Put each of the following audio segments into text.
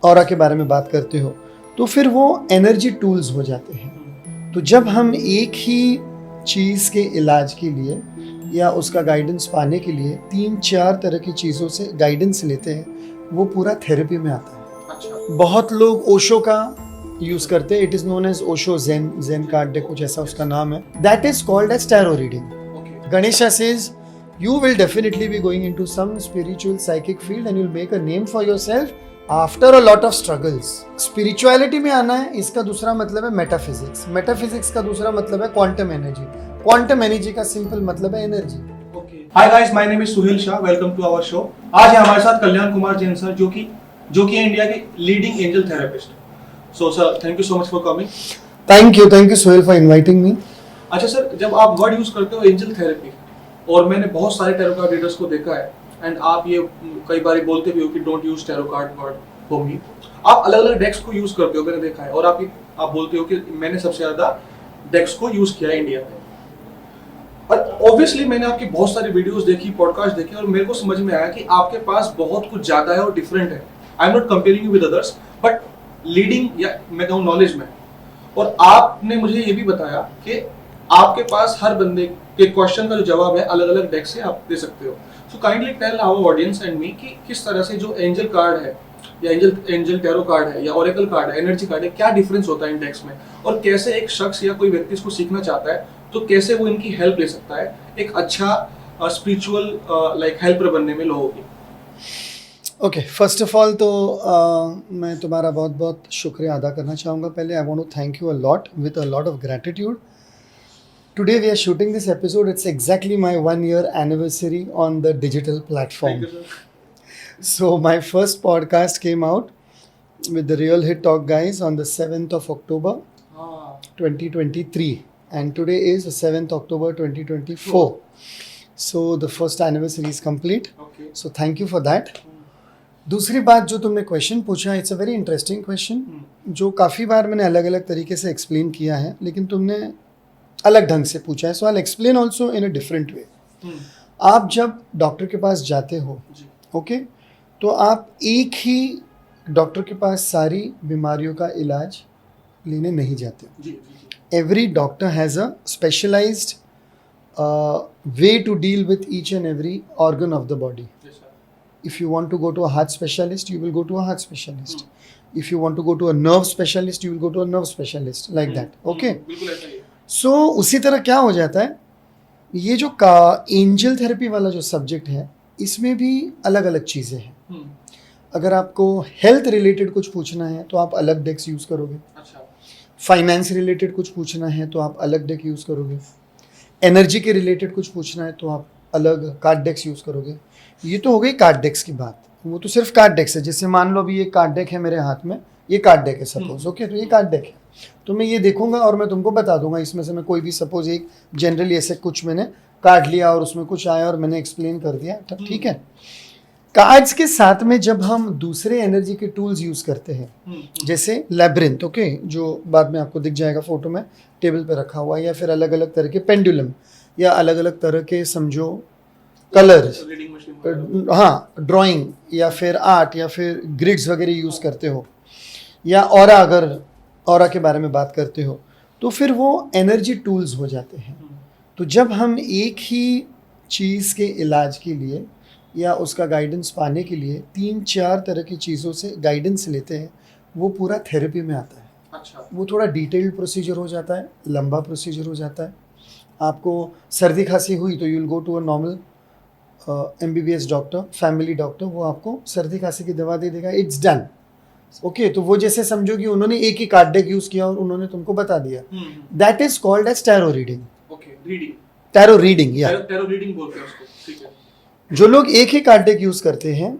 Aura के बारे में बात करते हो तो फिर वो एनर्जी टूल्स हो जाते हैं। तो जब हम एक ही चीज़ के इलाज के लिए या उसका गाइडेंस पाने के लिए 3-4 तरह की चीज़ों से गाइडेंस लेते हैं, वो पूरा थेरेपी में आता है। अच्छा। बहुत लोग ओशो का यूज़ करते हैं, it is known as Osho zen card deck, कुछ ऐसा उसका नाम है। That is called as tarot reading. Okay. Ganesha says you will definitely be going into some spiritual psychic field and you'll make a name for yourself after a lot of struggles. Spirituality में आना है, इसका दूसरा मतलब है metaphysics. Metaphysics का दूसरा मतलब है क्वांटम एनर्जी। क्वांटम एनर्जी का सिंपल मतलब है energy. Okay. Hi guys, my name is Suhel Shah. Welcome to our show. आज है हमारे साथ कल्याण कुमार जैन सर, जो कि है इंडिया के leading angel therapist. So sir, thank you so much for coming. Thank you Sohail for inviting me. अच्छा सर, जब आप वर्ड यूज करते हो एंजल थेरेपी, और मैंने बहुत सारे टैरो कार्ड रीडर्स को देखा है, एंड आप ये कई बार बोलते भी हो कि don't use tarot card word for me. आप अलग अलग डेक्स को यूज करते हो, मैंने देखा है, और आप बोलते हो कि मैंने सबसे ज्यादा डेक्स को यूज किया है इंडिया में. और ऑब्वियसली मैंने आपकी बहुत सारी वीडियोस देखी, पॉडकास्ट देखे, और मेरे को समझ में आया कि आपके पास बहुत कुछ ज्यादा है और डिफरेंट है. I am not comparing you with others, but leading या मैं कहूँ नॉलेज में. और आपने मुझे ये भी बताया कि आपके पास हर बंदे के क्वेश्चन का जो जवाब है अलग अलग डेक से आप दे सकते हो. So kindly tell our audience and me कि किस तरह से जो एंजल कार्ड है या एंजल टैरो कार्ड है या ओरेकल कार्ड है, एनर्जी कार्ड है, क्या डिफरेंस होता है इन डेक्स में, और कैसे एक शख्स या कोई व्यक्ति इसको सीखना चाहता है तो कैसे वो इनकी हेल्प ले सकता है एक अच्छा स्पिरिचुअल लाइक हेल्पर बनने में लोगों की. ओके, फर्स्ट ऑफ ऑल तो मैं तुम्हारा बहुत बहुत शुक्रिया अदा करना चाहूँगा. पहले I want to thank you a lot with a lot of gratitude. Today we are shooting this episode. It's exactly my 1-year anniversary on the digital platform. Thank you, sir. So my first podcast came out with the Real Hit Talk guys on the 7th of October 2023, and today is the 7th October 2024. So the first anniversary is complete. Okay. So thank you for that. दूसरी बात जो तुमने question पूछा, it's a very interesting question, जो काफ़ी बार मैंने अलग अलग तरीके से एक्सप्लेन किया है, लेकिन तुमने अलग ढंग से पूछा है. So I explain also in a different way. आप जब डॉक्टर के पास जाते हो, ओके, तो आप एक ही डॉक्टर के पास सारी बीमारियों का इलाज लेने नहीं जाते. Every doctor has a specialised way to deal with each and every organ of the body. If you want to go to a heart specialist, you will go to a heart specialist. If you want to go to a nerve specialist, you will go to a nerve specialist, like that. Okay? So उसी तरह क्या हो जाता है, ये जो angel therapy वाला जो सब्जेक्ट है, इसमें भी अलग अलग चीज़ें हैं. अगर आपको हेल्थ रिलेटेड कुछ पूछना है तो आप अलग डेक्स यूज़ करोगे. फाइनेंस रिलेटेड कुछ पूछना है तो आप अलग डेक यूज़ करोगे. एनर्जी के रिलेटेड कुछ पूछना है तो आप अलग कार्ड डेक्स यूज़ करोगे. ये तो हो गई कार्ड डेक्स की बात. वो तो सिर्फ कार्ड डेक्स है. जैसे मान लो अभी ये कार्ड डेक है मेरे हाथ में, ये कार्ड डेक है सपोज. ओके, तो ये कार्ड डेक है, तो मैं ये देखूंगा और मैं तुमको बता दूंगा इसमें से मैं कोई भी सपोज एक जनरली ऐसे कुछ मैंने कार्ड लिया और उसमें कुछ आया और मैंने एक्सप्लेन कर दिया. ठीक है. कार्ड्स के साथ में जब हम दूसरे एनर्जी के टूल्स यूज़ करते हैं, जैसे लैब्रिंथ, ओके, जो बाद में आपको दिख जाएगा फोटो में टेबल पे रखा हुआ, या फिर अलग अलग तरह के पेंडुलम, या अलग अलग तरह के समझो कलर्स, हाँ, ड्राइंग या फिर आर्ट या फिर ग्रिड्स वगैरह यूज़ करते हो, या ऑरा, अगर ऑरा के बारे में बात करते हो, तो फिर वो एनर्जी टूल्स हो जाते हैं. तो जब हम एक ही चीज़ के इलाज के लिए या उसका गाइडेंस पाने के लिए 3-4 तरह की चीज़ों से गाइडेंस लेते हैं, वो पूरा थेरेपी में आता है. अच्छा. वो थोड़ा डिटेल्ड प्रोसीजर हो जाता है, लंबा प्रोसीजर हो जाता है. आपको सर्दी खांसी हुई तो you will go to a normal MBBS doctor, family doctor, वो आपको सर्दी खांसी की दवा दे देगा. It's done. ओके, तो वो जैसे समझो कि उन्होंने एक ही कार्ड डेक यूज़ किया और उन्होंने तुमको बता दिया. That is called as tarot reading. Okay, reading, tarot reading, या टैरो रीडिंग बोलते हैं उसको. ठीक है. जो लोग एक ही कार्ड डेक यूज़ करते हैं,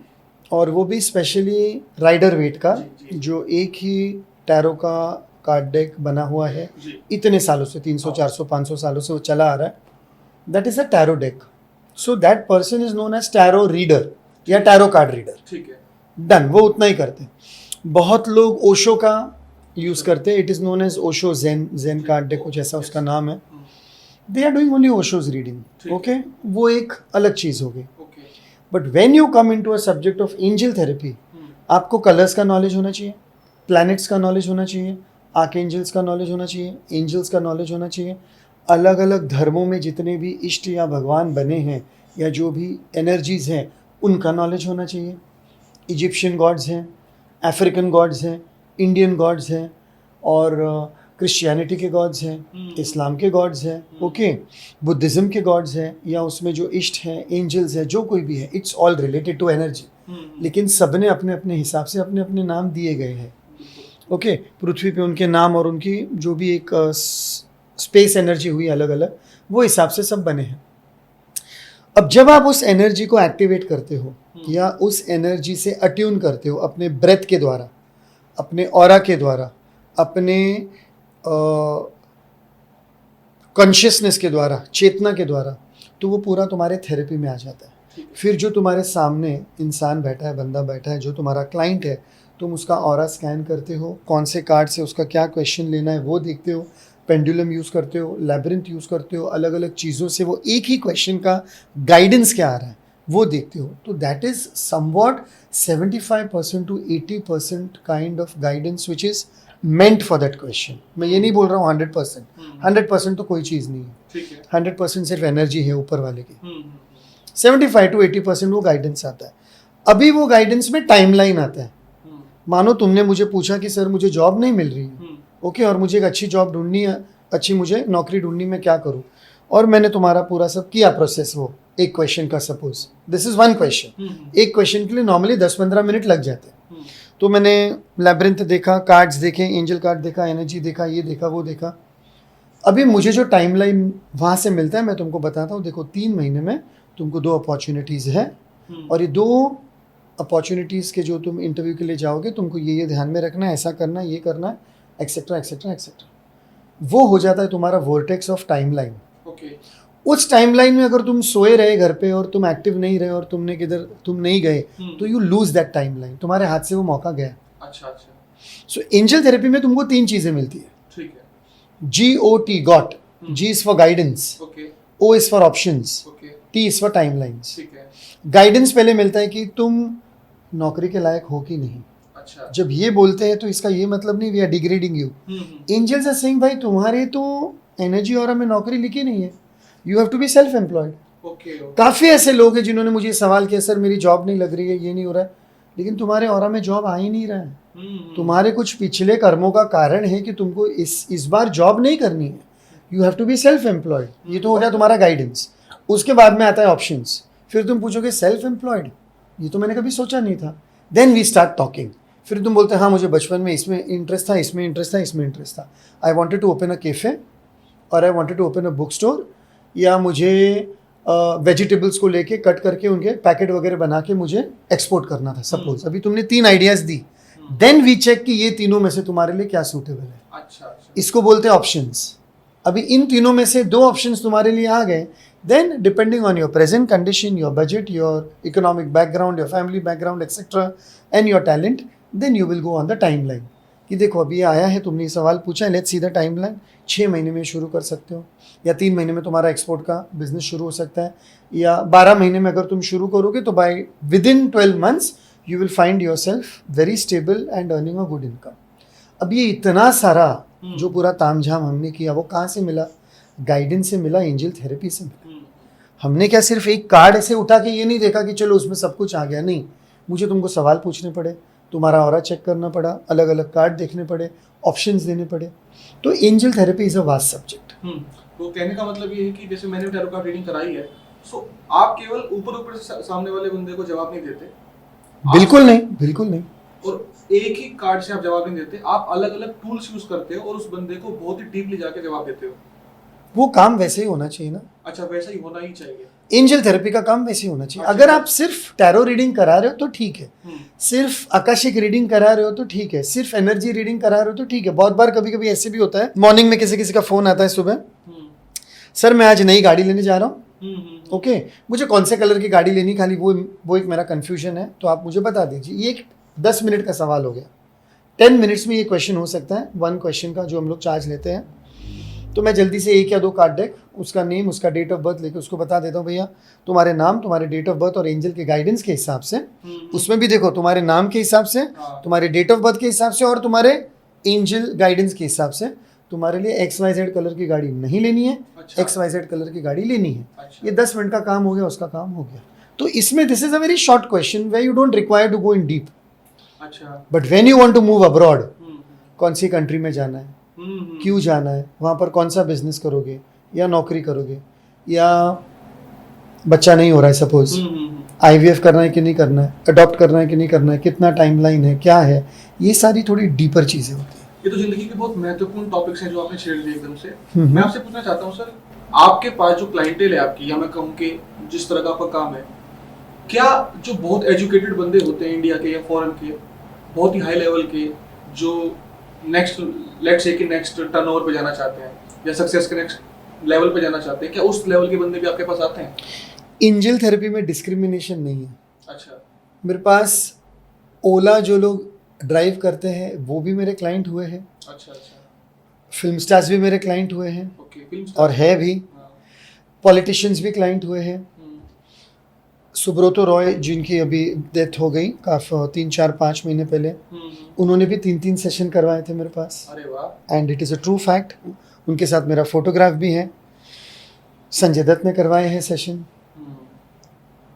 और वो भी स्पेशली राइडर वेट का, जो एक ही टैरो का कार्ड डेक बना हुआ है इतने सालों से, 300, 400, 500 सालों से वो चला आ रहा है, that is a tarot deck. So that person is known as tarot reader या टैरो कार्ड रीडर. ठीक है. डन. वो उतना ही करते हैं. बहुत लोग ओशो का यूज़ करते हैं, it is known as Osho zen card deck, कुछ ऐसा उसका नाम है. They are doing only Osho's reading. Okay, वो एक अलग चीज़ हो गई. But when you come into a subject of angel therapy, आपको कलर्स का नॉलेज होना चाहिए, प्लैनेट्स का नॉलेज होना चाहिए, आर्कएंजल्स का नॉलेज होना चाहिए, एंजल्स का नॉलेज होना चाहिए, अलग अलग धर्मों में जितने भी इष्ट या भगवान बने हैं या जो भी एनर्जीज़ हैं उनका नॉलेज होना चाहिए। इजिप्शियन गॉड्स हैं, अफ्रीकन गॉड्स हैं, इंडियन गॉड्स हैं और क्रिश्चियनिटी के गॉड्स हैं, इस्लाम के गॉड्स हैं, ओके, बुद्धिज़्म के गॉड्स हैं या उसमें जो इष्ट हैं, एंजल्स हैं, जो कोई भी है, it's all related to energy. लेकिन सब ने अपने अपने हिसाब से अपने अपने नाम दिए गए हैं, ओके। पृथ्वी पे उनके नाम और उनकी जो भी एक स्पेस एनर्जी हुई अलग अलग, वो हिसाब से सब बने हैं। अब जब आप उस एनर्जी को एक्टिवेट करते हो या उस एनर्जी से अट्यून करते हो अपने ब्रेथ के द्वारा, अपने ऑरा के द्वारा, अपने कॉन्शियसनेस के द्वारा, चेतना के द्वारा, तो वो पूरा तुम्हारे थेरेपी में आ जाता है। फिर जो तुम्हारे सामने इंसान बैठा है, बंदा बैठा है, जो तुम्हारा क्लाइंट है, तुम उसका ऑरा स्कैन करते हो, कौन से कार्ड से उसका क्या क्वेश्चन लेना है वो देखते हो, पेंडुलम यूज़ करते हो, लैबिरिंथ यूज़ करते हो, अलग अलग चीज़ों से वो एक ही क्वेश्चन का गाइडेंस क्या आ रहा है वो देखते हो। तो that is somewhat 75% to 80% kind of guidance which is meant for that question. मैं ये नहीं बोल रहा हूँ 100%, 100% तो कोई चीज़ नहीं है, 100% सिर्फ एनर्जी है ऊपर वाले की, 75 to 80% वो गाइडेंस आता है। अभी वो गाइडेंस में टाइमलाइन आता है। मानो तुमने मुझे पूछा कि सर मुझे जॉब नहीं मिल रही है, ओके, और मुझे एक अच्छी जॉब ढूंढनी है, अच्छी मुझे नौकरी ढूंढनी, मैं क्या करूँ, और मैंने तुम्हारा पूरा सब किया प्रोसेस, वो एक क्वेश्चन का, suppose this is one question, एक क्वेश्चन के लिए नॉर्मली 10-15 मिनट लग जाते हैं। तो मैंने लैबिरिंथ देखा, कार्ड्स देखे, एंजल कार्ड देखा, एनर्जी देखा, ये देखा, वो देखा। अभी मुझे जो टाइमलाइन वहाँ से मिलता है मैं तुमको बताता हूँ। देखो 3 महीने में तुमको 2 अपॉर्चुनिटीज़ है और ये 2 अपॉर्चुनिटीज़ के जो तुम इंटरव्यू के लिए जाओगे तुमको ये ध्यान में रखना है, ऐसा करना है, ये करना है, एक्सेट्रा एक्सेट्रा एक्सेट्रा। वो हो जाता है तुम्हारा वोर्टेक्स ऑफ टाइमलाइन। ओके। उस टाइमलाइन में अगर तुम सोए रहे घर पे और तुम एक्टिव नहीं रहे और तुम नहीं गए तो यू लूज दैट टाइमलाइन, तुम्हारे हाथ से वो मौका गया। अच्छा अच्छा। सो एंजल थेरेपी में तुमको 3 चीजें मिलती है। ठीक है। GOT, got, G is for guidance, okay, O is for options, okay, T is for timelines. ठीक है। गाइडेंस पहले मिलता है कि तुम नौकरी के लायक हो कि नहीं। अच्छा। जब ये बोलते हैं तो इसका ये मतलब नहीं we are degrading you. Angels are saying भाई तुम्हारे तो एनर्जी ऑरा में नौकरी लिखी नहीं है, you have to be self employed. Okay. काफ़ी ऐसे लोग हैं जिन्होंने मुझे सवाल किया, सर मेरी जॉब नहीं लग रही है, ये नहीं हो रहा है, लेकिन तुम्हारे ऑरा में जॉब आ ही नहीं रहा है। तुम्हारे कुछ पिछले कर्मों का कारण है कि तुमको इस बार जॉब नहीं करनी है, you have to be self employed. ये तो हो गया तुम्हारा गाइडेंस। उसके बाद में आता है ऑप्शंस। फिर तुम पूछोगे सेल्फ एम्प्लॉयड, ये तो मैंने कभी सोचा नहीं था। Then we start talking. फिर तुम बोलते हैं हाँ मुझे बचपन में इसमें इंटरेस्ट था, इसमें इंटरेस्ट था, इसमें इंटरेस्ट था, I wanted to open a cafe और I wanted to open a book store, या मुझे वेजिटेबल्स को लेके कट करके उनके पैकेट वगैरह बना के मुझे एक्सपोर्ट करना था, सपोज। अभी तुमने 3 आइडियाज़ दी, देन वी चेक कि ये तीनों में से तुम्हारे लिए क्या सूटेबल है। अच्छा अच्छा। इसको बोलते हैं ऑप्शंस। अभी इन तीनों में से 2 ऑप्शंस तुम्हारे लिए आ गए, then depending on your present condition, your budget, your economic background, your family background etcetera and your talent, then you will go on the timeline कि देखो अभी ये आया है, तुमने सवाल पूछा है, लेट्स सी द टाइमलाइन। 6 महीने में शुरू कर सकते हो, या 3 महीने में तुम्हारा एक्सपोर्ट का बिजनेस शुरू हो सकता है, या 12 महीने में अगर तुम शुरू करोगे तो by within 12 months you will find yourself very stable and earning a good income. अब ये इतना सारा जो पूरा तामझाम हमने किया वो कहाँ से मिला? गाइडेंस से मिला, एंजल थेरेपी से मिला। हमने क्या सिर्फ एक कार्ड ऐसे उठा के ये नहीं देखा कि चलो उसमें सब कुछ आ गया, नहीं। मुझे तुमको सवाल पूछने पड़े, तुम्हारा ऑरा चेक करना पड़ा, अलग अलग कार्ड देखने पड़े, ऑप्शंस देने पड़े। तो angel therapy is a vast subject. तो कहने का मतलब ये है कि जैसे मैंने टैरो कार्ड रीडिंग कराई है, सो आप केवल ऊपर ऊपर से सामने वाले बंदे को जवाब नहीं देते। बिल्कुल नहीं, बिल्कुल नहीं। और एक ही कार्ड से आप जवाब नहीं देते, आप अलग अलग टूल्स यूज करते हो और उस बंदे को बहुत ही डीपली जाके जवाब देते हो। वो काम वैसे ही होना चाहिए ना। अच्छा, वैसा ही होना ही चाहिए। एंजल थेरेपी का काम वैसे ही होना चाहिए। अच्छा, अगर आप सिर्फ टैरो रीडिंग करा रहे हो तो ठीक है, सिर्फ आकाशिक रीडिंग करा रहे हो तो ठीक है, सिर्फ एनर्जी रीडिंग करा रहे हो तो ठीक है। बहुत बार कभी कभी ऐसे भी होता है, मॉर्निंग में किसी किसी का फोन आता है सुबह, सर मैं आज नई गाड़ी लेने जा रहा हूँ, ओके, मुझे कौन से कलर की गाड़ी लेनी, खाली वो एक मेरा कन्फ्यूजन है, तो आप मुझे बता दीजिए। ये एक 10 मिनट का सवाल हो गया। 10 मिनट्स में ये क्वेश्चन हो सकता है, 1 क्वेश्चन का जो हम लोग चार्ज लेते हैं। तो मैं जल्दी से 1 या 2 कार्ड डेक, उसका नेम, उसका डेट ऑफ बर्थ लेके उसको बता देता हूँ, भैया तुम्हारे नाम, तुम्हारे डेट ऑफ बर्थ और एंजल के गाइडेंस के हिसाब से, उसमें भी देखो तुम्हारे नाम के हिसाब से, हाँ। तुम्हारे डेट ऑफ बर्थ के हिसाब से और तुम्हारे एंजल गाइडेंस के हिसाब से तुम्हारे लिए XYZ कलर की गाड़ी नहीं लेनी है, अच्छा। XYZ कलर की गाड़ी लेनी है। अच्छा। ये 10 मिनट का काम हो गया, उसका काम हो गया। तो इसमें this is a very short question way you don't require to go in deep, अच्छा। But when you want to move abroad, कौन सी कंट्री में जाना है, क्यों जाना है, वहाँ पर कौन सा बिजनेस करोगे या नौकरी करोगे, या बच्चा नहीं हो रहा है सपोज, IVF करना है कि नहीं करना है, अडॉप्ट करना है कि नहीं करना है, कितना टाइमलाइन है, क्या है, ये सारी थोड़ी डीपर चीज़ें होती हैं। ये तो जिंदगी के बहुत महत्वपूर्ण टॉपिक्स हैं जो आपने छेड़ दिए एकदम से। मैं आपसे पूछना चाहता हूँ सर, आपके पास जो क्लाइंटेल है आपकी, या मैं कहूँ कि जिस तरह का आपका काम है, क्या जो बहुत एजुकेटेड बंदे होते हैं इंडिया के या फॉरेन के, बहुत ही हाई लेवल के, जो नेक्स्ट लेट्स से कि नेक्स्ट टर्नओवर पे जाना चाहते हैं या सक्सेस के नेक्स्ट लेवल पे जाना चाहते हैं, क्या उस लेवल के बंदे भी आपके पास आते हैं? एंजल थेरेपी में डिस्क्रिमिनेशन नहीं है। अच्छा। मेरे पास ओला जो लोग ड्राइव करते हैं वो भी मेरे क्लाइंट हुए हैं, अच्छा अच्छा। फिल्म स्टार्स भी मेरे क्लाइंट हुए हैं, ओके, फिल्म और है भी, हाँ। पॉलिटिशियंस भी क्लाइंट हुए हैं। सुब्रतो रॉय जिनकी अभी डेथ हो गई काफ़ी 3-4-5 महीने पहले, उन्होंने भी 3-3 सेशन करवाए थे मेरे पास, अरे वाह। And it is a true fact. उनके साथ मेरा फोटोग्राफ भी है। संजय दत्त ने करवाए हैं सेशन,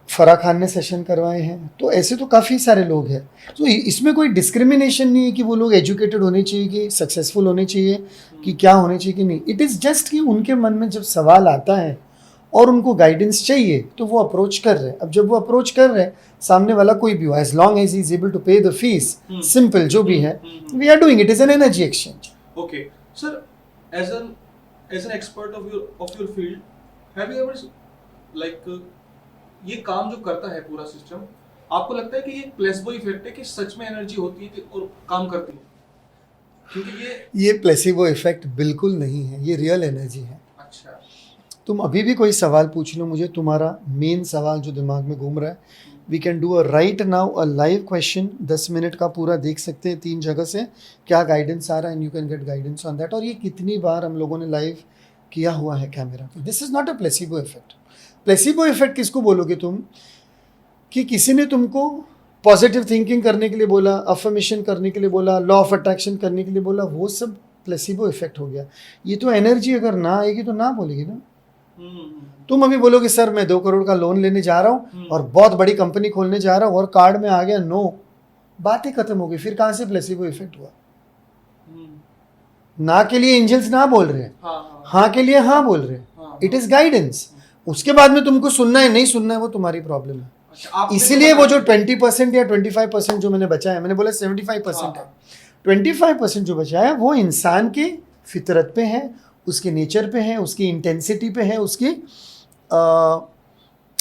फराह खान ने सेशन करवाए हैं, तो ऐसे तो काफ़ी सारे लोग हैं। तो इसमें कोई डिस्क्रिमिनेशन नहीं है कि वो लोग एजुकेटेड होने चाहिए, कि सक्सेसफुल होने चाहिए, कि क्या होने चाहिए कि नहीं। इट इज़ जस्ट कि उनके मन में जब सवाल आता है और उनको गाइडेंस चाहिए तो वो अप्रोच कर रहे हैं। अब जब वो अप्रोच कर रहे हैं, सामने वाला कोई भी हो, as long as he is able to pay the fees, simple जो भी है, we are doing it, is an energy exchange. Okay sir, as an expert of your field, have you ever like ये काम जो करता है पूरा system, आपको लगता है कि ये प्लेसबो इफेक्ट है कि सच में एनर्जी होती है और काम करती है? क्योंकि ये प्लेसिबो इफेक्ट बिल्कुल नहीं है, ये रियल एनर्जी है। अच्छा। तुम अभी भी कोई सवाल पूछ लो मुझे, तुम्हारा मेन सवाल जो दिमाग में घूम रहा है, we can do a right now a live question, 10 minute का पूरा देख सकते हैं 3 जगह से क्या गाइडेंस आ रहा है, and you can get guidance on that. और ये कितनी बार हम लोगों ने लाइव किया हुआ है कैमरा पे। This is not a placebo effect. Placebo effect किसको बोलोगे तुम, कि किसी ने तुमको पॉजिटिव थिंकिंग करने के लिए बोला, अफर्मेशन करने के लिए बोला, लॉ ऑफ अट्रैक्शन करने के लिए बोला, वो सब प्लेसिबो इफेक्ट हो गया। ये तो एनर्जी अगर ना आएगी तो ना बोलेगी ना। तुम अभी बोलोगे सर मैं 2 करोड़ का लोन लेने जा रहा हूँ और बहुत बड़ी कंपनी खोलने जा रहा हूँ और कार्ड में आ गया नो, बात ही खत्म हो गई। फिर कहाँ से प्लेसिबो इफेक्ट हुआ? ना के लिए एंजल्स ना बोल रहे हैं, हाँ के लिए हाँ बोल रहे हैं। It is guidance. उसके बाद में तुमको सुनना है नहीं सुनना है वो तुम्हारी प्रॉब्लम है। अच्छा, इसीलिए वो जो 20% या 25% जो मैंने बचा है, मैंने बोला 75% है, 25% जो बचा है वो इंसान की फितरत पे है, उसके नेचर पे है, उसकी इंटेंसिटी पे है, उसकी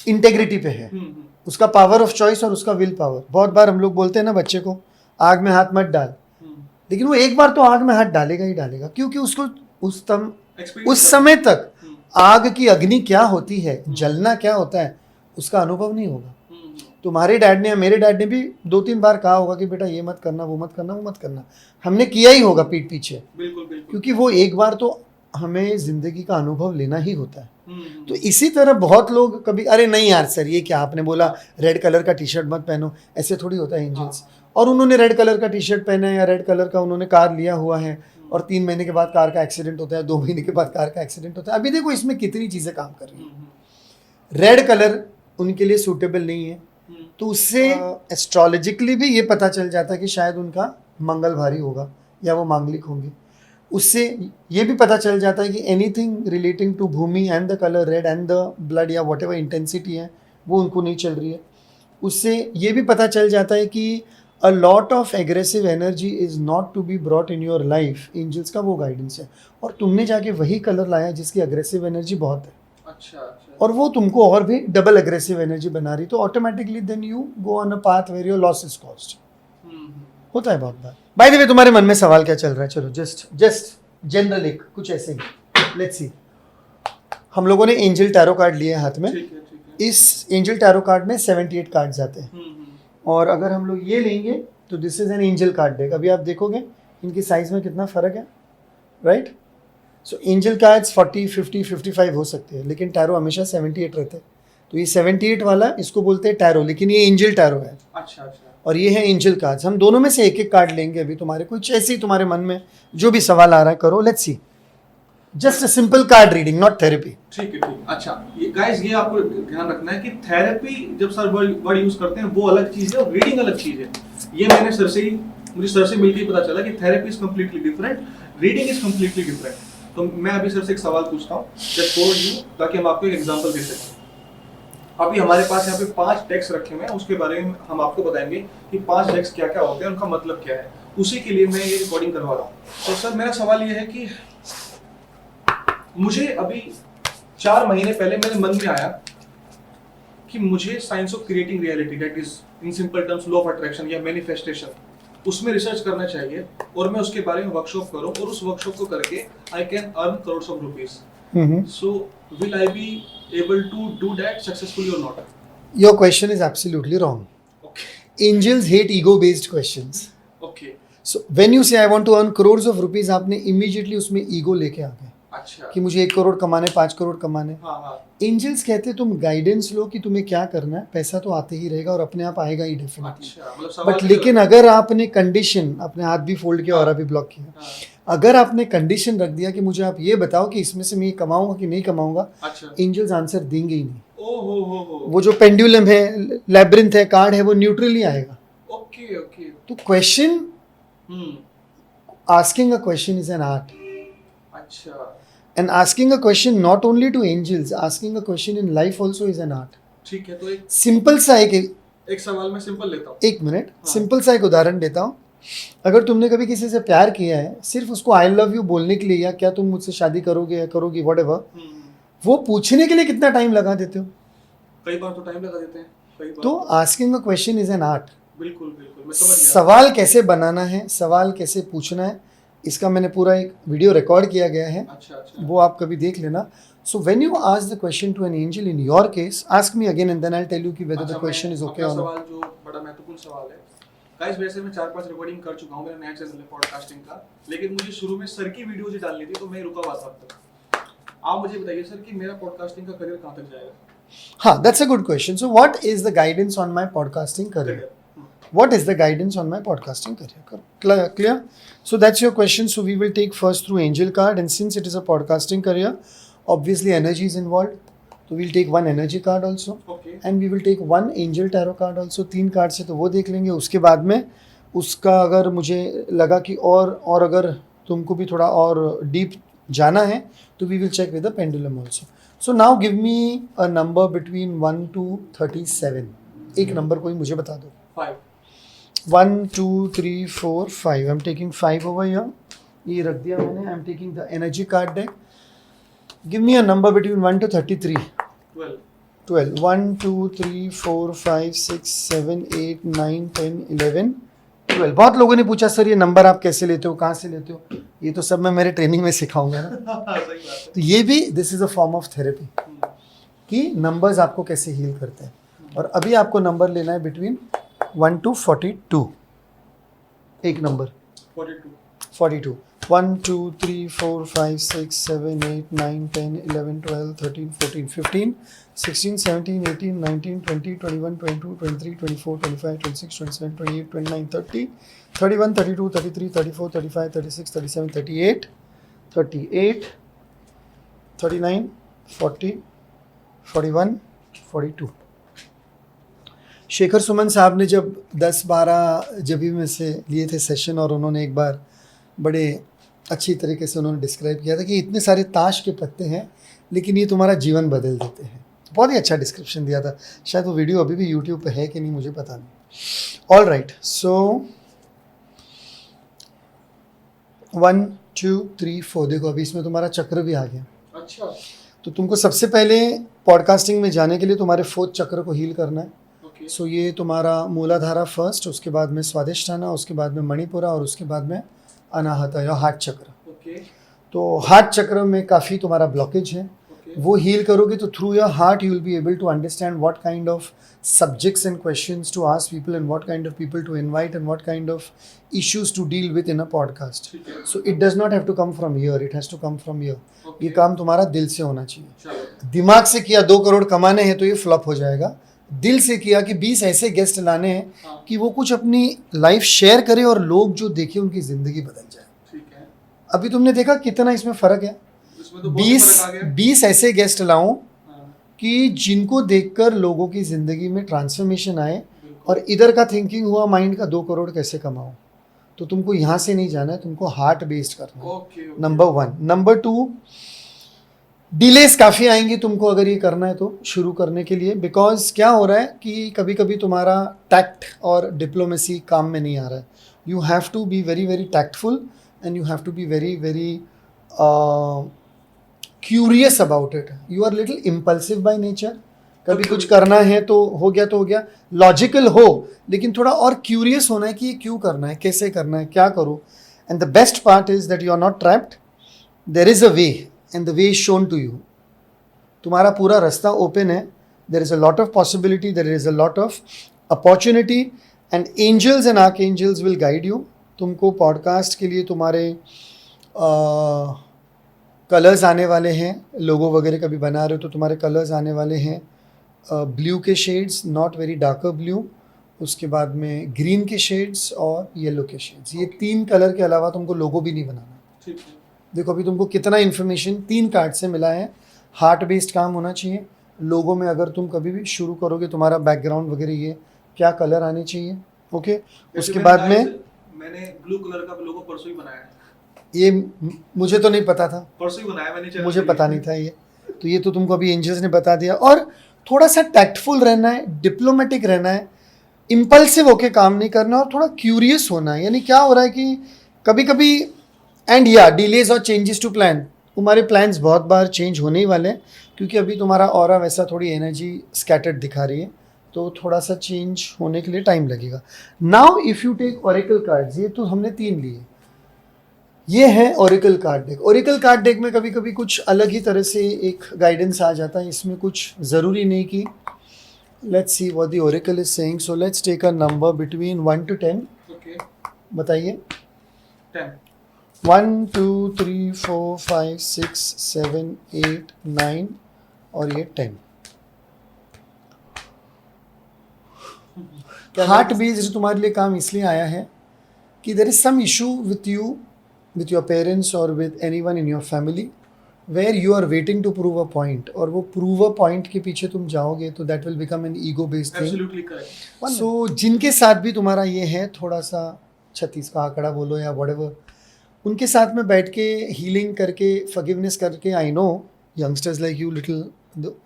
इंटेग्रिटी पे है, उसका पावर ऑफ चॉइस और उसका विल पावर। बहुत बार हम लोग बोलते हैं ना बच्चे को आग में हाथ मत डाल, लेकिन वो एक बार तो आग में हाथ डालेगा ही डालेगा, क्योंकि उसको उस समय तक आग की अग्नि क्या होती है, जलना क्या होता है, उसका अनुभव नहीं होगा। तुम्हारे डैड ने या मेरे डैड ने भी 2-3 बार कहा होगा कि बेटा ये मत करना, वो मत करना, वो मत करना, हमने किया ही होगा पीठ पीछे। बिल्कुल बिल्कुल। क्योंकि वो एक बार तो हमें जिंदगी का अनुभव लेना ही होता है। तो इसी तरह बहुत लोग कभी अरे नहीं यार सर ये क्या आपने बोला रेड कलर का टी शर्ट मत पहनो, ऐसे थोड़ी होता है एंजल्स। और उन्होंने रेड कलर का टी शर्ट पहना है या रेड कलर का उन्होंने कार लिया हुआ है और 3 महीने के बाद कार का एक्सीडेंट होता है, 2 महीने के बाद कार का एक्सीडेंट होता है। अभी देखो इसमें कितनी चीज़ें काम कर रही हैं। रेड कलर उनके लिए सूटेबल नहीं है, तो उससे एस्ट्रोलॉजिकली भी ये पता चल जाता है कि शायद उनका मंगल भारी होगा या वो मांगलिक होंगे। उससे ये भी पता चल जाता है कि एनीथिंग रिलेटिंग टू भूमि and the colour red and the blood या वॉट एवर इंटेंसिटी है वो उनको नहीं चल रही है। उससे ये भी पता चल जाता है कि a lot of aggressive energy is not to be brought in your life. Angels का वो गाइडेंस है, और तुमने जाके वही कलर लाया जिसकी अग्रेसिव एनर्जी बहुत है। अच्छा। और वो तुमको और भी डबल एग्रेसिव एनर्जी बना रही, तो automatically then you go on a path where your loss is cost. होता है बहुत बार। बाय द वे तुम्हारे मन में सवाल क्या चल रहा है? चलो जस्ट जनरल एक कुछ ऐसे ही लेट्स सी। हम लोगों ने एंजल टैरो कार्ड लिए हाथ में। ठीक है। इस एंजल टैरो कार्ड में 78 कार्ड्स आते हैं, और अगर हम लोग ये लेंगे तो this is an angel card deck. अभी आप देखोगे इनकी साइज में कितना फ़र्क है, राइट? सो एंजल कार्ड्स 40, 50, 55 हो सकते हैं, लेकिन टैरो हमेशा 78 रहते हैं। तो ये 78 वाला इसको बोलते हैं टैरो, लेकिन ये एंजल टैरो है। अच्छा अच्छा। और ये है एंजल कार्ड्स। हम दोनों में से एक एक कार्ड लेंगे अभी। तुम्हारे कुछ ऐसे ही तुम्हारे मन में जो भी सवाल आ रहा है करो, let's see. Just a simple card reading, not therapy. ठीक है ठीक है। अच्छा ये गाइस, ये आपको ध्यान रखना है कि थेरेपी जब सर वर्ड यूज करते हैं वो अलग चीज है और रीडिंग अलग चीज है। ये मैंने मुझे सर से मिलकर पता चला कि therapy is completely different, reading is completely different. तो मैं अभी सर से एक सवाल पूछता हूँ जस्ट फॉर यू, ताकि हम आपको एक एग्जांपल दे सकें। अभी हमारे पास यहाँ पे 5 डेक्स रखे हुए हैं, उसके बारे में हम आपको बताएंगे कि 5 डेक्स क्या क्या होते हैं, उनका मतलब क्या है। उसी के लिए मैं ये रिकॉर्डिंग करवा रहा हूँ। तो सर मेरा सवाल ये है कि मुझे अभी 4 महीने पहले मेरे मन में आया कि मुझे science of creating reality, that is in simple terms law of attraction या मैनिफेस्टेशन, उसमें रिसर्च करना चाहिए और मैं उसके बारे में वर्कशॉप करूं और उस वर्कशॉप को करके I can earn crore of rupees. So will I be able to do that successfully or not? Your question is absolutely wrong. Okay. Angels hate ego-based questions. Okay. So when you say I want to earn crores of rupees, आपने immediately उसमें ego लेके आ गए। अच्छा। कि मुझे 1 करोड़ कमाने, 5 करोड़ कमाने। हाँ हाँ। एंजल्स कहते हैं तुम गाइडेंस लो कि तुम्हें क्या करना है, पैसा तो आते ही रहेगा और अपने आप आएगा ही डेफिनेटली। अच्छा, मतलब सवाल बट लेकिन अगर आपने कंडीशन, अपने हाथ भी फोल्ड किया और अभी ब्लॉक किया, अगर आपने कंडीशन रख दिया कि मुझे आप ये बताओ कि इसमें से मैं ये कमाऊंगा कि नहीं कमाऊंगा, अच्छा, एंजल्स आंसर देंगे ही नहीं। हो। वो जो पेंडुलम है, लैब्रिंथ है, कार्ड है, वो न्यूट्रल ही आएगा। Okay okay. तो question, asking a question is an art. अच्छा। And asking a question not only to angels, asking a question in life also is an art. ठीक है, तो एक सिंपल सा एक सवाल मैं सिंपल लेता हूँ। 1 मिनट, सिंपल सा एक उदाहरण देता हूँ। अगर तुमने कभी किसी से प्यार किया है, सिर्फ उसको आई लव यू बोलने के लिए या क्या तुम मुझसे शादी करोगे या करोगी व्हाटएवर, वो पूछने के लिए कितना टाइम लगा देते हो? कई बार तो टाइम लगा देते हैं, कई बार। तो asking a question is an art. बिल्कुल बिल्कुल, मैं समझ गया। सवाल कैसे बनाना है, सवाल कैसे पूछना है, इसका मैंने पूरा एक वीडियो रिकॉर्ड किया गया है। अच्छा, वो आप कभी देख लेना। So when you ask the question to an angel, in your case ask me again and then I will tell you कि whether the question is okay और नॉट। सवाल जो बड़ा महत्वपूर्ण सवाल है गाइस, वैसे मैं 4-5 रिकॉर्डिंग कर चुका हूं, मेरा नया चैनल है पॉडकास्टिंग का, लेकिन मुझे शुरू में सर की वीडियोज डालनी थी तो मैं रुका हुआ था अब तक। आप मुझे बताइए सर कि मेरा पॉडकास्टिंग का करियर कहां तक जाएगा? हाँ, that's a good question. So what is the guidance on my podcasting career? What is the guidance on my podcasting career? Clear? So that's your question. So we will take first through angel card, and since it is a podcasting career, obviously energy is involved. So we'll take 1 energy card also, okay, and we will take 1 angel tarot card also. 3 card से तो वो देख लेंगे। उसके बाद में उसका अगर मुझे लगा कि और अगर तुमको भी थोड़ा और डीप जाना है तो we will check with the pendulum also. So now give me a number between 1 to 37. एक नंबर कोई मुझे बता दो। 5. 1 2 3 4 5. I'm taking 5 over here. ये रख दिया मैंने। I'm taking the energy card deck. Give me a number between 1 to 33. 12. 12. 1 2 3 4 5 6 7 8 9 10 11 12. बहुत लोगों ने पूछा सर ये नंबर आप कैसे लेते हो, कहाँ से लेते हो? ये तो सब मैं मेरे ट्रेनिंग में सिखाऊंगा ना। सही बात है। तो ये भी this is a form of therapy कि नंबर्स आपको कैसे हील करते हैं। और अभी आपको नंबर लेना है बिटवीन 1 to 42. एक नंबर 42. 1 2 3 4 5 6 7 8 9 10 11 12 13 14 15 16 17 18 19 20 21 22 23 24 25 26 27 28 29 30 31 32 33 34 35 36 37 38 38 39 40 41 42. शेखर सुमन साहब ने जब 10-12 जब भी में से लिए थे सेशन, और उन्होंने एक बार बड़े अच्छी तरीके से उन्होंने डिस्क्राइब किया था कि इतने सारे ताश के पत्ते हैं लेकिन ये तुम्हारा जीवन बदल देते हैं। बहुत ही अच्छा डिस्क्रिप्शन दिया था। शायद वो वीडियो अभी भी यूट्यूब पे है कि नहीं मुझे पता नहीं। ऑल राइट, सो 1 2 3 4 देखो अभी इसमें तुम्हारा चक्र भी आ गया। अच्छा, तो तुमको सबसे पहले पॉडकास्टिंग में जाने के लिए तुम्हारे 4th चक्र को हील करना है। सो ये तुम्हारा मूलाधारा फर्स्ट, उसके बाद में स्वादिष्ठाना, उसके बाद में मणिपुरा और उसके बाद में अनाहता या हार्ट चक्र। ओके, तो हार्ट चक्र में काफ़ी तुम्हारा ब्लॉकेज है। Okay. वो हील करोगे तो through your heart you will be able to understand what kind of subjects and questions to ask people and what kind of people to invite and what kind of issues to deal with in a podcast. ठीक है। So it does not have to come from here, it has to come from here. Okay. ये काम तुम्हारा दिल से होना चाहिए. चलो। दिमाग से किया 2 करोड़ कमाने हैं तो ये फ्लॉप हो जाएगा. दिल से किया कि 20 ऐसे गेस्ट लाने हैं हाँ। कि वो कुछ अपनी लाइफ शेयर करे और लोग जो देखे उनकी जिंदगी बदल जाए. ठीक है। अभी तुमने देखा कितना इसमें फर्क है. इसमें तो बहुत ही फर्क आ गया। 20 ऐसे गेस्ट लाऊं हाँ, कि जिनको देखकर लोगों की जिंदगी में ट्रांसफॉर्मेशन आए बिल्कुल। और इधर का थिंकिंग हुआ माइंड का 2 करोड़ कैसे कमाऊं. तो तुमको यहाँ से नहीं जाना है, तुमको हार्ट बेस्ड करना है. Okay, okay. Number 1. Number 2, delays काफ़ी आएंगी तुमको अगर ये करना है तो शुरू करने के लिए. बिकॉज क्या हो रहा है कि कभी कभी तुम्हारा टैक्ट और डिप्लोमेसी काम में नहीं आ रहा है. You have to be very very tactful and you have to be very very curious about it. You are little impulsive by nature. कभी कुछ करना है तो हो गया. लॉजिकल हो लेकिन थोड़ा और क्यूरियस होना है कि ये क्यों करना है, कैसे करना है, क्या करूँ. And the best part is that you are not trapped. There is a way and the way is shown to you. तुम्हारा पूरा रास्ता ओपन है. There is a lot of possibility, there is a lot of opportunity and angels and archangels will guide you. तुमको podcast के लिए तुम्हारे colours आने वाले हैं. लोगो वगैरह कभी बना रहे हो तो तुम्हारे कलर्स आने वाले हैं. ब्लू के shades, not very darker blue. उसके बाद में ग्रीन के शेड्स और येलो के शेड्स. ये 3 कलर के अलावा तुमको लोगो भी नहीं बनाना. ठीक है। देखो अभी तुमको कितना इन्फॉर्मेशन 3 कार्ड से मिला है. हार्ट बेस्ड काम होना चाहिए. लोगो में अगर तुम कभी भी शुरू करोगे तुम्हारा बैकग्राउंड वगैरह ये क्या कलर आने चाहिए. ओके. उसके बाद में मैंने ब्लू कलर का लोगो परसों ही बनाया है. ये मुझे तो नहीं पता था. परसों ही बनाया मैंने. मुझे पता नहीं था ये. तो ये तो तुमको अभी एंजल्स ने बता दिया. और थोड़ा सा टैक्टफुल रहना है, डिप्लोमेटिक रहना है, इम्पल्सिव होके काम नहीं करना और थोड़ा क्यूरियस होना है. यानी क्या हो रहा है कि कभी कभी एंड या डिलेज और चेंजेस टू प्लान. तुम्हारे प्लान्स बहुत बार चेंज होने ही वाले हैं क्योंकि अभी तुम्हारा ऑरा वैसा थोड़ी एनर्जी स्कैटर्ड दिखा रही है. तो थोड़ा सा चेंज होने के लिए टाइम लगेगा. Now if you take oracle cards, ये तो हमने 3 लिए. ये है oracle card deck. Oracle card deck में कभी कभी कुछ अलग ही तरह से एक गाइडेंस आ जाता है. इसमें कुछ ज़रूरी नहीं कि let's see what the oracle is saying. So let's take a number between 1 to 10. Okay. बताइए. 10. 1 2 3 4 5 6 7 8 9 और ये 10. हार्ट बेस्ड तुम्हारे लिए काम इसलिए आया है कि there is some issue with you, with your parents or with anyone in your family where you are waiting to prove a point. और वो prove a point के पीछे तुम जाओगे तो that will become an ego based thing. Absolutely correct. So जिनके साथ भी तुम्हारा ये है थोड़ा सा 36 का आंकड़ा बोलो या whatever, उनके साथ में बैठ के healing करके forgiveness करके, I know youngsters like you little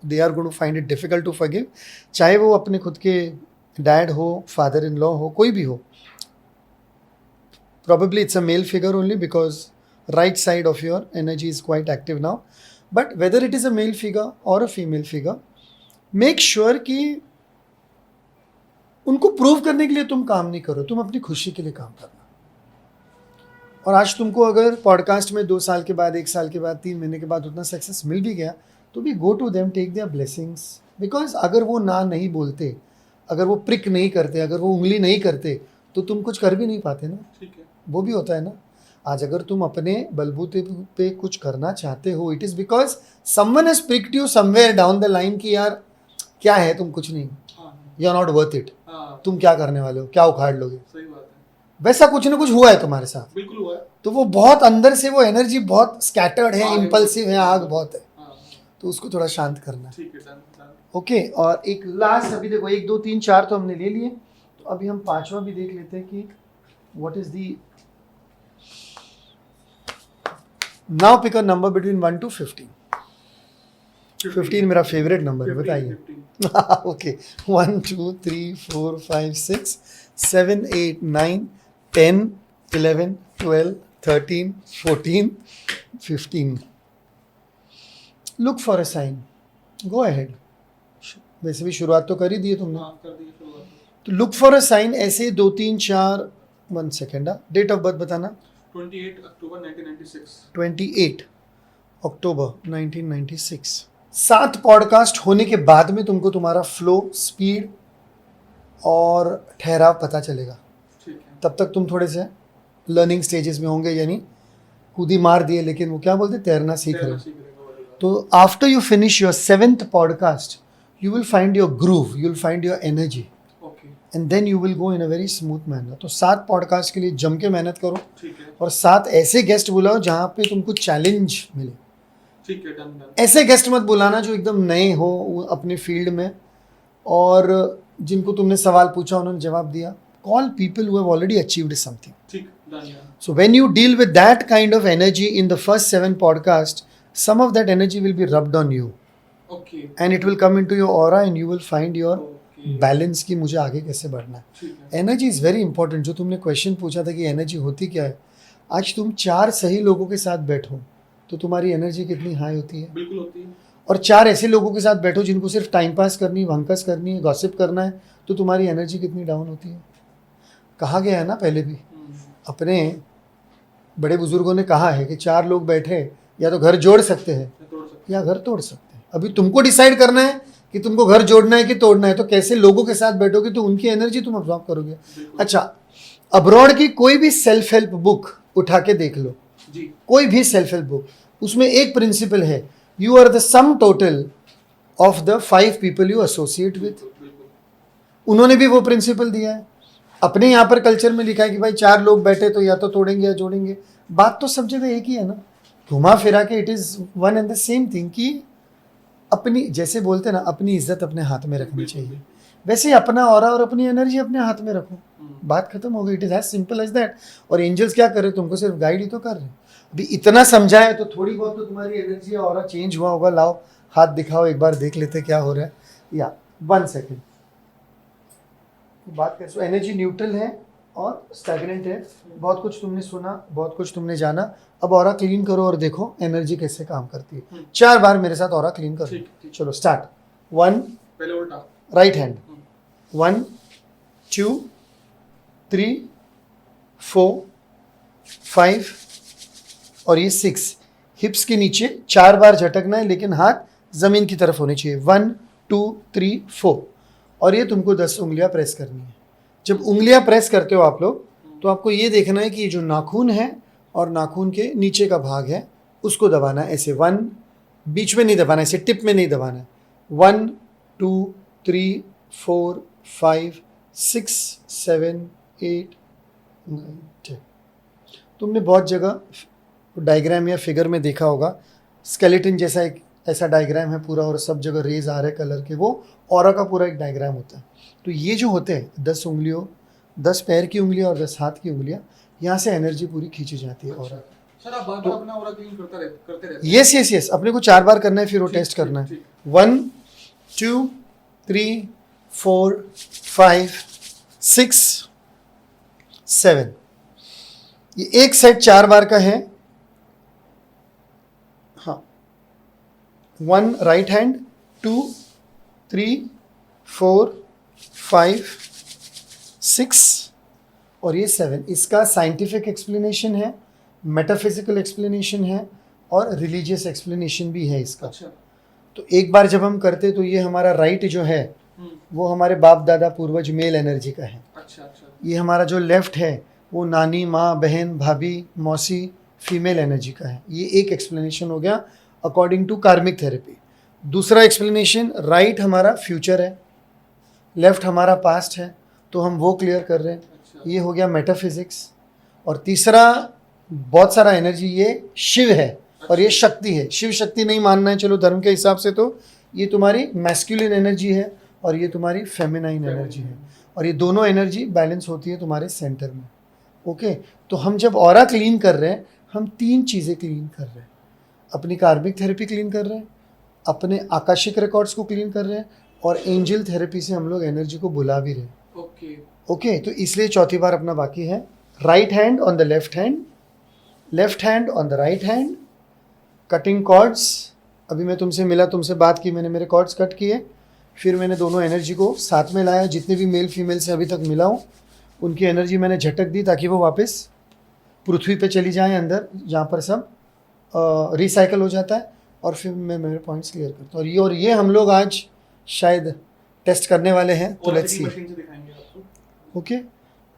they are going to find it difficult to forgive. चाहे वो अपने खुद के डैड हो, फादर इन लॉ हो, कोई भी हो. Probably it's a male figure only because right side of your energy is quite active now. But whether it is a male figure or a female figure, make sure कि उनको prove करने के लिए तुम काम नहीं करो, तुम अपनी खुशी के लिए काम करना. और आज तुमको अगर पॉडकास्ट में 2 साल के बाद, 1 साल के बाद, 3 महीने के बाद उतना सक्सेस मिल भी गया तो भी go to them, take their blessings. Because अगर वो ना नहीं बोलते, अगर वो प्रिक नहीं करते, अगर वो उंगली नहीं करते तो तुम कुछ कर भी नहीं पाते ना. ठीक है. वो भी होता है ना. आज अगर तुम अपने बलबूते पे कुछ करना चाहते हो, it is because someone has pricked you somewhere down the line कि यार क्या है, तुम कुछ नहीं, you are not worth it, तुम क्या करने वाले हो, क्या उखाड़ लोगे. सही बात है. वैसा कुछ ना कुछ हुआ है तुम्हारे साथ. बिल्कुल हुआ है. तो वो बहुत अंदर से वो एनर्जी बहुत स्कैटर्ड है, आग है. इम्पल्सिव है, आग बहुत है. हाँ, तो उसको थोड़ा शांत करना. ठीक है. Done done. ओके. और एक लास्ट, अभी देखो 1 2 3 4 तो हमने ले लिए. तो अभी हम 5वां भी देख लेते हैं कि what is the. Now pick a number between 1 to 15. 15 मेरा फेवरेट नंबर है, बताइए. 15. Okay. 1 2 3 4 5 6 7 8 9 10 11 12 13 14 15. Look for a sign. Go ahead. वैसे भी शुरुआत तो कर ही दी है तुमने. हाँ, कर दी शुरुआत. तो लुक फॉर अ साइन ऐसे 2 3 4. 1 सेकेंड. डेट ऑफ बर्थ बताना. 28 अक्टूबर 1996. 28 अक्टूबर 1996. 7 पॉडकास्ट होने के बाद में तुमको तुम्हारा फ्लो, स्पीड और ठहराव पता चलेगा। ठीक है। तब तक तुम थोड़े से लर्निंग स्टेजेस में होंगे, यानी कूदी मार दिए लेकिन वो क्या बोलते, तैरना सीख रहे हो। तो after you finish your 7th podcast you will find your groove, you will find your energy okay. And then you will go in a very smooth manner. तो 7 पॉडकास्ट के लिए जम के मेहनत करो ठीक है। और 7 ऐसे गेस्ट बुलाओ जहाँ पे तुमको चैलेंज मिले। ठीक है, डन डन। ऐसे गेस्ट मत बुलाना जो एकदम नए हो अपने फील्ड में और जिनको तुमने सवाल पूछा उन्होंने जवाब दिया। Call people who have already achieved something. ठीक, done done. So when you deal with that kind of energy in the first 7 podcast, some of that energy will be rubbed on you okay and it will come into your aura and you will find your okay. balance कि मुझे आगे कैसे बढ़ना है। ठीक है। Energy is very important. जो तुमने क्वेश्चन पूछा था कि एनर्जी होती क्या है, आज तुम 4 सही लोगों के साथ बैठो तो तुम्हारी एनर्जी कितनी हाई होती है, बिल्कुल होती है। और 4 ऐसे लोगों के साथ बैठो जिनको सिर्फ टाइम पास करनी है, भंकस करनी है, गॉसिप करना है, तो तुम्हारी एनर्जी कितनी डाउन होती है। कहा गया है ना पहले भी, अपने बड़े बुजुर्गों ने कहा है कि 4 लोग बैठे या तो घर जोड़ सकते हैं तोड़ सकते या घर तोड़ सकते हैं। अभी तुमको डिसाइड करना है कि तुमको घर जोड़ना है कि तोड़ना है। तो कैसे लोगों के साथ बैठोगे तो उनकी एनर्जी तुम अब्जॉर्ब करोगे। बिल्कुल। अच्छा, अब्रॉड की कोई भी सेल्फ हेल्प बुक उठा के देख लो, जी। कोई भी सेल्फ हेल्प बुक, उसमें एक प्रिंसिपल है, you are the sum total of the 5 people you associate with. बिल्कुल। उन्होंने भी वो प्रिंसिपल दिया है। अपने यहाँ पर कल्चर में लिखा है कि भाई 4 लोग बैठे तो या तो तोड़ेंगे या जोड़ेंगे। बात तो सब जगह एक ही है ना, घुमा फिरा के it is one and the same thing कि अपनी, जैसे बोलते हैं ना, अपनी इज्जत अपने हाथ में रखनी चाहिए, वैसे ही अपना ऑरा और अपनी एनर्जी अपने हाथ में रखो। बात खत्म हो गई। It is as simple as that. और एंजल्स क्या कर रहे, तुमको सिर्फ गाइड ही तो कर रहे। अभी इतना समझाए तो थोड़ी बहुत तो तुम्हारी एनर्जी और चेंज हुआ होगा। लाओ हाथ दिखाओ, एक बार देख लेते क्या हो रहा है। या 1 सेकेंड बात कर। सो एनर्जी न्यूट्रल है और स्टैग्नेंट है। बहुत कुछ तुमने सुना, बहुत कुछ तुमने जाना। अब ऑरा क्लीन करो और देखो एनर्जी कैसे काम करती है। 4 बार मेरे साथ ऑरा क्लीन करो। ठीक। चलो स्टार्ट। 1 पहले उल्टा। राइट हैंड, 1 2 3 4 5 और ये 6। हिप्स के नीचे 4 बार झटकना है लेकिन हाथ जमीन की तरफ होने चाहिए। 1 2 3 4 और ये तुमको 10 उंगलियां प्रेस करनी है। जब उंगलियां प्रेस करते हो आप लोग तो आपको ये देखना है कि ये जो नाखून है और नाखून के नीचे का भाग है उसको दबाना है ऐसे। 1 बीच में नहीं दबाना, ऐसे टिप में नहीं दबाना है। 1 2 3 4 5 6 7 8 9 10। तुमने बहुत जगह डायग्राम या फिगर में देखा होगा, स्केलेटन जैसा एक ऐसा डायग्राम है पूरा और सब जगह रेज आ रहे कलर के, वो ऑरा का पूरा एक डायग्राम होता है। तो ये जो होते हैं 10 उंगलियों, 10 पैर की उंगलियां और 10 हाथ की उंगलियां, यहाँ से एनर्जी पूरी खींची जाती है ऑरा। सर आप बार-बार अपना ऑरा क्लीन करते रहते हैं। यस, अपने को 4 बार करना है, फिर वो टेस्ट करना है। 1 2 3 4 5 6 7। ये एक सेट 4 बार का है। हाँ, 1 राइट हैंड, 2 3 4 5 6 और ये 7। इसका साइंटिफिक एक्सप्लेनेशन है, मेटाफिजिकल एक्सप्लेनेशन है और रिलीजियस एक्सप्लेनेशन भी है इसका। अच्छा। तो एक बार जब हम करते तो ये हमारा राइट जो है वो हमारे बाप दादा पूर्वज मेल एनर्जी का है। अच्छा। ये हमारा जो लेफ्ट है वो नानी, माँ, बहन, भाभी, मौसी, फीमेल एनर्जी का है। ये एक एक्सप्लेनेशन हो गया अकॉर्डिंग टू कार्मिक थेरेपी। दूसरा एक्सप्लेनेशन, राइट हमारा फ्यूचर है, लेफ्ट हमारा पास्ट है, तो हम वो क्लियर कर रहे हैं। अच्छा। ये हो गया मेटाफिजिक्स। और तीसरा, बहुत सारा एनर्जी, ये शिव है और ये शक्ति है। शिव शक्ति नहीं मानना है चलो धर्म के हिसाब से, तो ये तुम्हारी मैस्कुलिन एनर्जी है और ये तुम्हारी फेमिनाइन एनर्जी है, और ये दोनों एनर्जी बैलेंस होती है तुम्हारे सेंटर में। ओके, तो हम जब ऑरा क्लीन कर रहे हैं, हम 3 चीज़ें क्लीन कर रहे हैं। अपनी कार्मिक थेरेपी क्लीन कर रहे हैं, अपने आकाशिक रिकॉर्ड्स को क्लीन कर रहे हैं, और एंजल थेरेपी से हम लोग एनर्जी को बुला भी रहे हैं। ओके, तो इसलिए चौथी बार अपना बाकी है। Right hand on the left hand, left hand on the right hand, cutting cords. अभी मैं तुमसे मिला, तुमसे बात की, मैंने मेरे कॉर्ड्स कट किए, फिर मैंने दोनों एनर्जी को साथ में लाया। जितने भी मेल फीमेल से अभी तक मिला हूँ उनकी एनर्जी मैंने झटक दी ताकि वो वापस पृथ्वी पे चली जाए अंदर, जहाँ पर सब रिसाइकल हो जाता है, और फिर मैं मेरे पॉइंट्स क्लियर करता हूँ। और ये हम लोग आज शायद टेस्ट करने वाले हैं, तो और लेट्स सी। मशीन से दिखाएंगे आपको। ओके,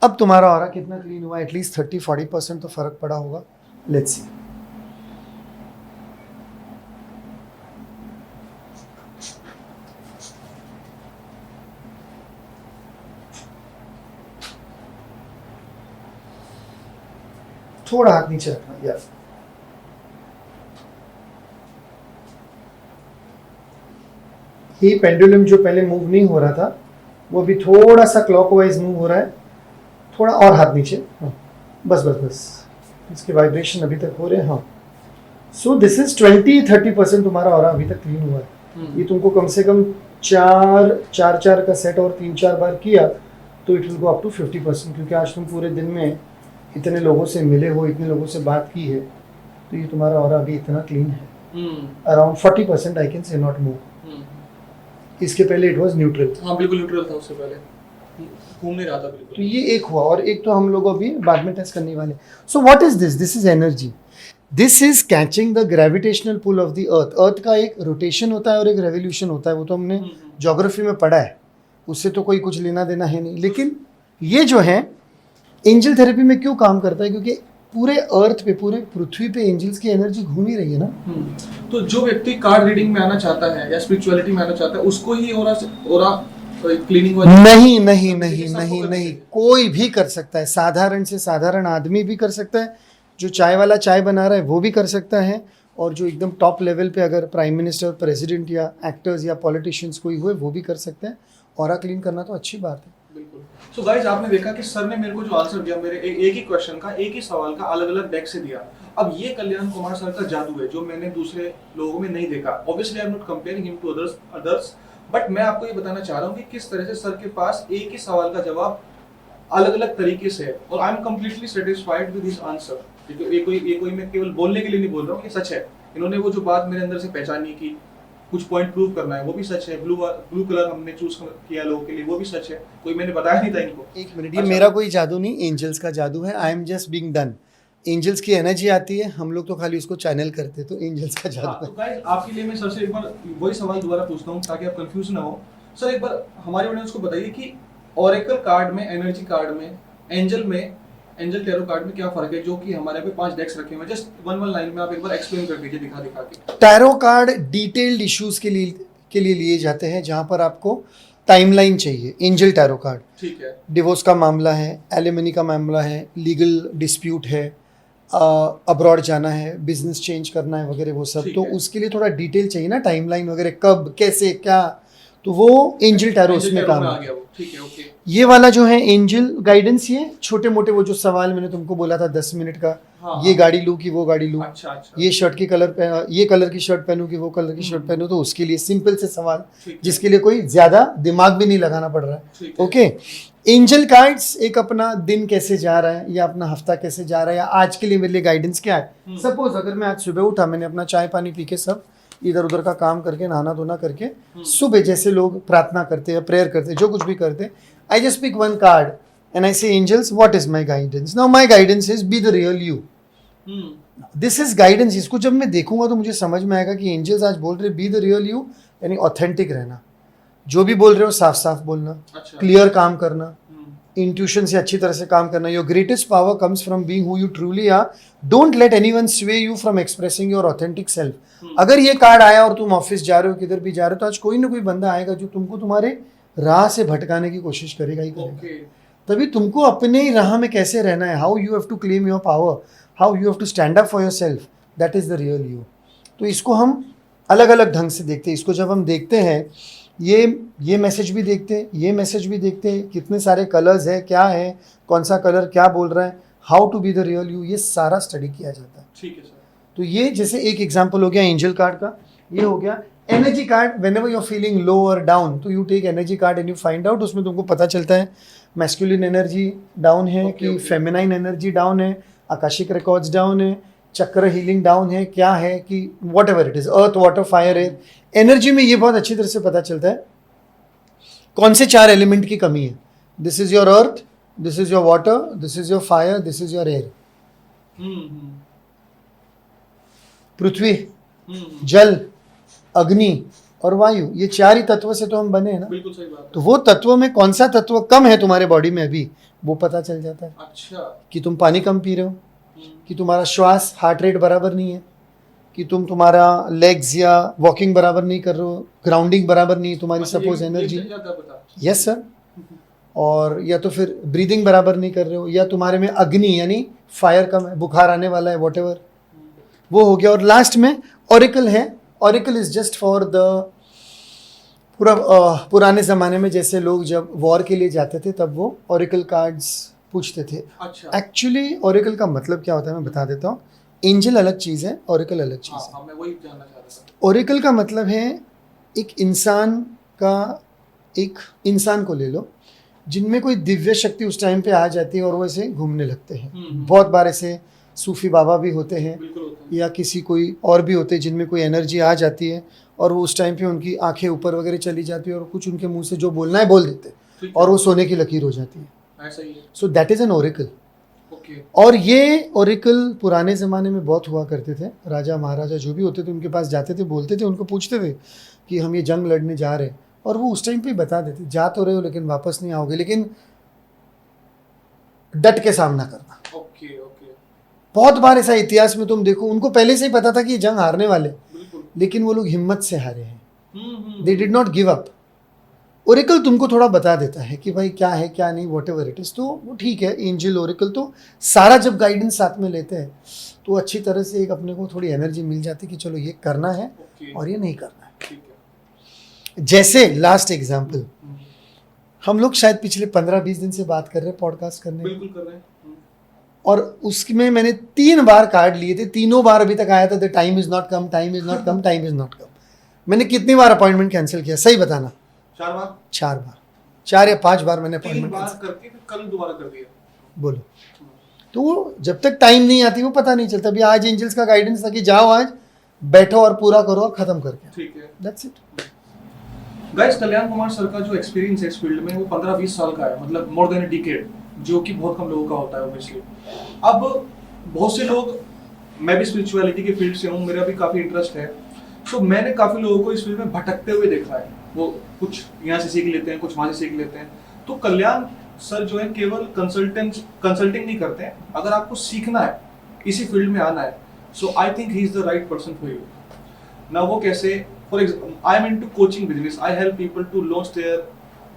अब तुम्हारा ऑरा कितना क्लीन हुआ? एटलीस्ट 30-40% तो फर्क पड़ा होगा। Let's see. थोड़ा हाथ नीचे रखना यार। ये पेंडुलम जो पहले मूव नहीं हो रहा था वो भी थोड़ा सा क्लॉकवाइज मूव हो रहा है। थोड़ा और हाथ नीचे, हाँ, बस बस बस, इसके वाइब्रेशन अभी तक हो रहे हैं। हाँ, सो दिस इज 20-30% तुम्हारा ऑरा अभी तक क्लीन हुआ है। ये तुमको कम से कम चार का सेट और 3-4 बार किया तो it will go up to 50%, क्योंकि आज तुम पूरे दिन में इतने लोगों से मिले हो, इतने लोगों से बात की है, तो ये तुम्हारा ऑरा अभी इतना क्लीन है। Around 40% I can say not move. इसके पहले इट वाज न्यूट्रल। हाँ बिल्कुल न्यूट्रल था उससे पहले, घूम नहीं रहा था बिल्कुल। तो ये एक हुआ, और एक तो हम लोग अभी बाद में टेस्ट करने वाले। So what is this? This is energy. This is catching the gravitational pull of the earth. Earth का एक रोटेशन होता है और एक रेवोल्यूशन होता है, वो तो हमने ज्योग्राफी में पढ़ा है, उससे तो कोई कुछ लेना देना है नहीं। लेकिन ये जो है एंजल थेरेपी में क्यों काम करता है? क्योंकि पूरे अर्थ पे, पूरे पृथ्वी पे एंजल्स की एनर्जी घूम ही रही है ना। तो जो व्यक्ति कार्ड रीडिंग में आना चाहता है या स्पिरिचुअलिटी में आना चाहता है उसको ही ओरा क्लीनिंग नहीं नहीं नहीं नहीं नहीं, कोई भी कर सकता है। साधारण से साधारण आदमी भी कर सकता है, जो चाय वाला चाय बना रहा है वो भी कर सकता है, और जो एकदम टॉप लेवल पे अगर प्राइम मिनिस्टर, प्रेसिडेंट या एक्टर्स या पॉलिटिशियंस कोई हुए वो भी कर सकते हैं। ऑरा क्लीन करना तो अच्छी बात है। बिल्कुल। सो गाइस, आपने देखा कि सर ने मेरे को जो आंसर दिया, मेरे एक ही क्वेश्चन का, एक ही सवाल का अलग अलग डेक से दिया। अब ये कल्याण कुमार सर का जादू है जो मैंने दूसरे लोगों में नहीं देखा। Obviously I am not comparing him to others, but मैं आपको ये बताना चाह रहा हूँ कि किस तरह से सर के पास एक ही सवाल का जवाब अलग अलग तरीके से है, और I am completely satisfied with his answer. ये कोई मैं केवल बोलने के लिए नहीं बोल रहा हूँ, ये सच है। इन्होंने वो जो बात मेरे अंदर से पहचानी की कुछ पॉइंट प्रूव करना है, वो भी सच है। ब्लू कलर हमने चूज किया लोगों के लिए, वो भी सच है। कोई मैंने बताया नहीं था इनको। एक मिनट, ये मेरा कोई जादू नहीं, एंजल्स का जादू है। I am just being done. Angels की एनर्जी आती है, हम लोग तो खाली उसको चैनल करते हैं, तो एंजल्स का जादू है। तो गाइस, आपके लिए मैं सर से एक बार वही सवाल दोबारा पूछता हूँ ताकि आप कंफ्यूज ना हो। सर, एक बार हमारे ऑडियंस को बताइए कि ऑरेकल कार्ड में, एनर्जी कार्ड में, एंजल टैरो कार्ड में क्या फर्क है, जो कि हमारे पे 5 डेक्स रखे हुए हैं। जस्ट वन लाइन में आप एक बार एक्सप्लेन कर दीजिए, दिखा के। टैरो कार्ड डिटेल्ड इश्यूज के लिए लिए जाते हैं, जहां पर आपको टाइमलाइन चाहिए। एंजल टैरो कार्ड, ठीक है, डिवोर्स का मामला है, एलिमनी का मामला है, लीगल डिस्प्यूट है, अब्रॉड जाना है, बिजनेस चेंज करना है वगैरह, वो सब। तो उसके लिए थोड़ा डिटेल चाहिए ना, टाइमलाइन वगैरह, कब, कैसे, क्या, तो वो एंजल टैरो उसमें काम है। ठीक है, ओके। ये वाला जो है एंजल गाइडेंस, ये छोटे मोटे वो जो सवाल मैंने तुमको बोला था 10 मिनट का, हाँ, ये गाड़ी लूँ कि वो गाड़ी लूँ, अच्छा, ये शर्ट की कलर ये कलर की शर्ट पहनूं कि वो कलर की शर्ट पहनूं, तो उसके लिए सिंपल से सवाल, जिसके लिए कोई ज्यादा दिमाग भी नहीं लगाना पड़ रहा है। ओके, एंजल कार्ड्स एक अपना दिन कैसे जा रहा है या अपना हफ्ता कैसे जा रहा है, या आज के लिए मेरे लिए गाइडेंस क्या है। सपोज अगर मैं आज सुबह उठा, मैंने अपना चाय पानी पी के सब इधर उधर का काम करके, नहाना धोना करके, सुबह जैसे लोग प्रार्थना करते हैं, प्रेयर करते हैं, जो कुछ भी करते हैं, I just pick one card and I say angels, what is my guidance? Now my guidance is be the real you. This is guidance. इसको जब मैं देखूंगा तो मुझे समझ में आएगा कि एंजल्स आज बोल रहे बी द रियल यू, यानी ऑथेंटिक रहना, जो भी बोल रहे हो साफ साफ बोलना, क्लियर काम करना, इंट्यूशन से अच्छी तरह से काम करना। Your greatest power comes from being who you truly are. Don't let anyone sway you from expressing your authentic self. अगर ये कार्ड आया और तुम ऑफिस जा रहे हो, किधर भी जा रहे हो, तो आज कोई ना कोई बंदा आएगा जो तुमको तुम्हारे राह से भटकाने की कोशिश करेगा ही करेगा। तभी तुमको अपने ही राह में कैसे रहना है, how you have to claim your power, how you have to stand up for yourself, that is the real you. तो इसको हम अलग अलग ढंग से देखते हैं। इसको जब हम देखते हैं, ये मैसेज भी देखते हैं, ये मैसेज भी देखते हैं, कितने सारे कलर्स है, क्या है, कौन सा कलर क्या बोल रहा है, how to be the real you, ये सारा स्टडी किया जाता है। ठीक है सर। तो ये जैसे एक एग्जांपल हो गया एंजल कार्ड का, ये हो गया energy card. Whenever you are feeling low और डाउन, तो you take energy card and you find out, उसमें तुमको पता चलता है मैस्कुलिन एनर्जी डाउन है कि फेमिनाइन एनर्जी डाउन है, आकाशिक रिकॉर्ड्स डाउन है, चक्र हीलिंग डाउन है, क्या है कि what ever it is, earth water fire air energy में ये बहुत अच्छी तरह से पता चलता है कौन से 4 एलिमेंट की कमी है। This is your earth, this is your water, this is your fire, this is your air. पृथ्वी जल, अग्नि और वायु, ये 4 ही तत्व से तो हम बने हैं ना। बिल्कुल सही बात तो वो तत्वों में कौन सा तत्व कम है तुम्हारे बॉडी में अभी, वो पता चल जाता है। है। अच्छा। कि तुम पानी कम पी रहे हो, कि तुम्हारा श्वास हार्ट रेट बराबर नहीं है, कि तुम्हारा लेग्स या वॉकिंग बराबर नहीं कर रहे हो, ग्राउंडिंग बराबर नहीं है तुम्हारी, अच्छा, सपोज ये एनर्जी। चल जाता है पता। Yes sir. और या तो फिर ब्रीदिंग बराबर नहीं कर रहे हो, या तुम्हारे में अग्नि यानी फायर कम है, बुखार आने वाला है, वॉट वो हो गया। और लास्ट में ऑरिकल है। Oracle is just for the पुराने ज़माने में जैसे लोग जब वॉर के लिए जाते थे तब वो ऑरिकल कार्ड्स पूछते थे। अच्छा। एक्चुअली ऑरिकल का मतलब क्या होता है मैं बता देता हूँ। एंजल अलग चीज़ है, ऑरिकल अलग चीज़ है। हाँ, मैं वही जानना चाह रहा था। ऑरिकल का मतलब है एक इंसान को ले लो जिनमें कोई दिव्य शक्ति उस टाइम पे आ जाती है और वो ऐसे घूमने लगते हैं। बहुत बार ऐसे सूफी बाबा भी होते हैं बिल्कुल होता है। या किसी कोई और भी होते हैं जिनमें कोई एनर्जी आ जाती है और वो उस टाइम पे उनकी आंखें ऊपर वगैरह चली जाती है और कुछ उनके मुंह से जो बोलना है बोल देते हैं ठीक है। और वो सोने की लकीर हो जाती है। ऐसा ही है। So that is an Oracle. Okay. और ये ओरेकल पुराने ज़माने में बहुत हुआ करते थे। राजा महाराजा जो भी होते थे उनके पास जाते थे, बोलते थे, उनको पूछते थे कि हम ये जंग लड़ने जा रहे हैं, और वो उस टाइम पे बता देते जा तो रहे हो लेकिन वापस नहीं आओगे, लेकिन डट के सामना करना। Okay okay. बहुत बार ऐसा इतिहास में तुम देखो, उनको पहले से ही पता था कि ये जंग हारने वाले, बिल्कुल। लेकिन वो लोग हिम्मत से हारे हैं। They did not give up. Oracle तुमको थोड़ा बता देता है कि भाई क्या है क्या नहीं, वॉट एवर इट इज। तो वो ठीक है, एंजल ओरेकल तो सारा जब गाइडेंस साथ में लेते हैं तो अच्छी तरह से एक अपने को थोड़ी एनर्जी मिल जाती है कि चलो ये करना है ओके। और ये नहीं करना है। ठीक है। जैसे लास्ट एग्जाम्पल, हम लोग शायद पिछले 15-20 दिन से बात कर रहे हैं पॉडकास्ट करने में, बिल्कुल कर रहे हैं। और उसमें मैंने 3 बार कार्ड लिए थे, तीनों बार अभी तक आया था the time is not come, time is not come, time is not come. मैंने कितनी बार अपॉइंटमेंट कैंसिल किया, सही बताना? 4 बार। 4 बार, 4 या 5 बार मैंने 3 अपॉइंटमेंट बार कैंसिल। करके फिर कल दोबारा कर दिया। बोलो। तो वो जब तक टाइम नहीं आती वो पता नहीं चलता। अभी आज एंजल्स का गाइडेंस था कि जाओ आज बैठो और पूरा करो और खत्म करके, ठीक है। That's it. Guys, Kalyan Kumar sir का जो एक्सपीरियंस है इस फील्ड में वो 15-20 साल का है, मतलब मोर देन अ डिकेड, जो कि बहुत कम लोगों का होता है ऑब्वियसली। अब बहुत से लोग, मैं भी स्पिरिचुअलिटी के फील्ड से हूँ, मेरा भी काफ़ी इंटरेस्ट है, तो मैंने काफ़ी लोगों को इस फील्ड में भटकते हुए देखा है। वो कुछ यहाँ से सीख लेते हैं, कुछ वहाँ से सीख लेते हैं। तो कल्याण सर जो है केवल कंसल्टिंग नहीं करते हैं। अगर आपको सीखना है, इसी फील्ड में आना है, so I think he is the right person for you. ना वो कैसे, for example I am into coaching business, I help people to launch their